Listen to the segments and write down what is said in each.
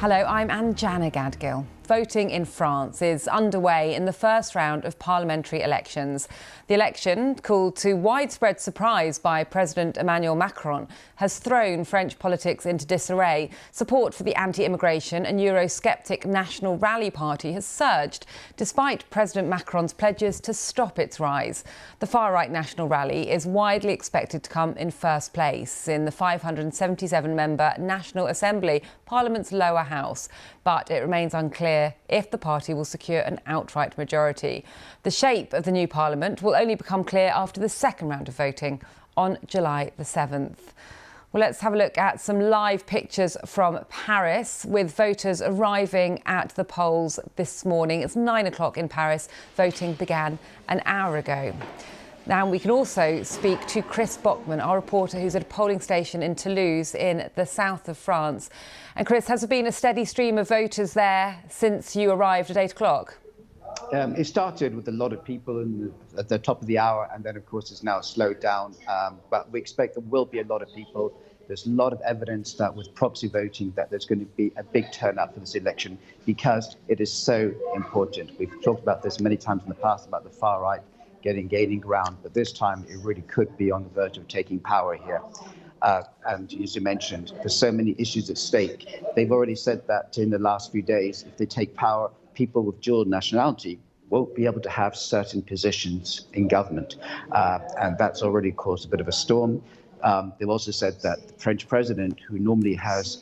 Hello, I'm Anjana Gadgil. Voting in France is underway in the first round of parliamentary elections. The election, called to widespread surprise by President Emmanuel Macron, has thrown French politics into disarray. Support for the anti-immigration and Eurosceptic National Rally Party has surged, despite President Macron's pledges to stop its rise. The far-right National Rally is widely expected to come in first place in the 577-member National Assembly, Parliament's lower house, but it remains unclear if the party will secure an outright majority. The shape of the new parliament will only become clear after the second round of voting on July the 7th. Well, let's have a look at some live pictures from Paris, with voters arriving at the polls this morning. It's 9 o'clock in Paris. Voting began an hour ago. Now, we can also speak to Chris Bockman, our reporter who's at a polling station in Toulouse in the south of France. And Chris, has there been a steady stream of voters there since you arrived at 8 o'clock? It started with a lot of people at the top of the hour, and then, of course, it's now slowed down. But we expect there will be a lot of people. There's a lot of evidence that with proxy voting that there's going to be a big turnout for this election because it is so important. We've talked about this many times in the past about the far right gaining ground, but this time it really could be on the verge of taking power here. And as you mentioned, there's so many issues at stake. They've already said that in the last few days, if they take power, people with dual nationality won't be able to have certain positions in government. And that's already caused a bit of a storm. They've also said that the French president, who normally has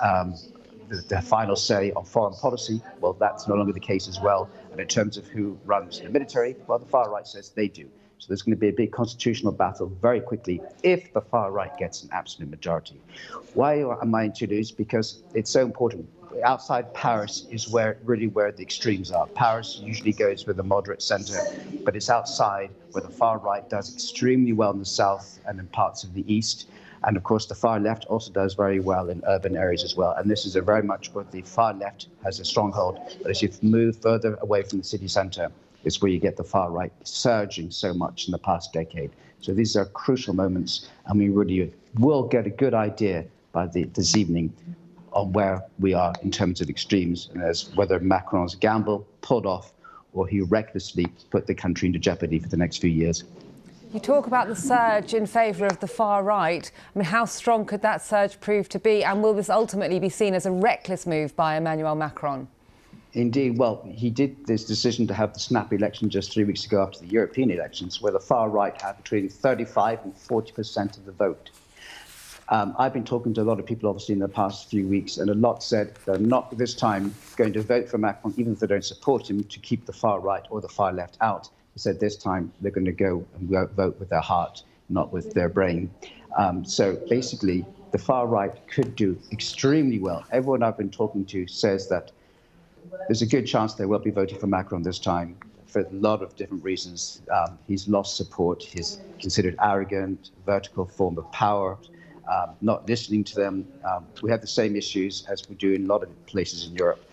the final say on foreign policy, well, that's no longer the case as well. And in terms of who runs the military, well, the far right says they do. So there's going to be a big constitutional battle very quickly if the far right gets an absolute majority. Why am I in Toulouse? Because it's so important. Outside Paris is where the extremes are. Paris usually goes with the moderate centre, but it's outside where the far right does extremely well in the south and in parts of the east. And of course, the far left also does very well in urban areas as well. And this is very much where the far left has a stronghold. But as you move further away from the city centre, it's where you get the far right surging so much in the past decade. So these are crucial moments, and we really will get a good idea by this evening on where we are in terms of extremes, and as whether Macron's gamble pulled off or he recklessly put the country into jeopardy for the next few years. You talk about the surge in favour of the far right. I mean, how strong could that surge prove to be? And will this ultimately be seen as a reckless move by Emmanuel Macron? Indeed. Well, he did this decision to have the snap election just 3 weeks ago after the European elections, where the far right had between 35 and 40% of the vote. I've been talking to a lot of people, obviously, in the past few weeks, and a lot said they're not this time going to vote for Macron, even if they don't support him, to keep the far right or the far left out. He said this time they're going to go and vote with their heart, not with their brain. So basically, the far right could do extremely well. Everyone I've been talking to says that there's a good chance they will be voting for Macron this time for a lot of different reasons. He's lost support. He's considered arrogant, vertical form of power. Not listening to them. We have the same issues as we do in a lot of places in Europe.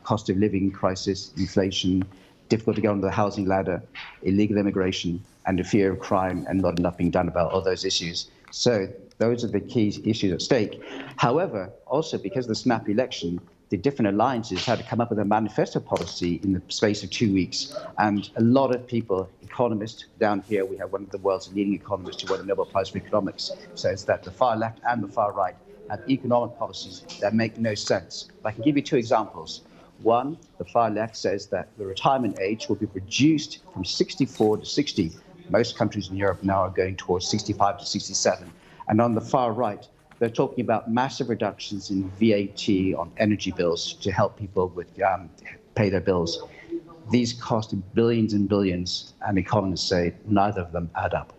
Cost of living crisis, inflation, difficult to get on the housing ladder, illegal immigration, and the fear of crime, and not enough being done about all those issues. So those are the key issues at stake. However, also because of the snap election, the different alliances had to come up with a manifesto policy in the space of 2 weeks. And a lot of people, economists down here, we have one of the world's leading economists who won the Nobel Prize for Economics, says that the far left and the far right have economic policies that make no sense. I can give you two examples. One, the far left says that the retirement age will be reduced from 64 to 60. Most countries in Europe now are going towards 65 to 67. And on the far right, they're talking about massive reductions in VAT on energy bills to help people with pay their bills. These cost billions and billions, and economists say neither of them add up.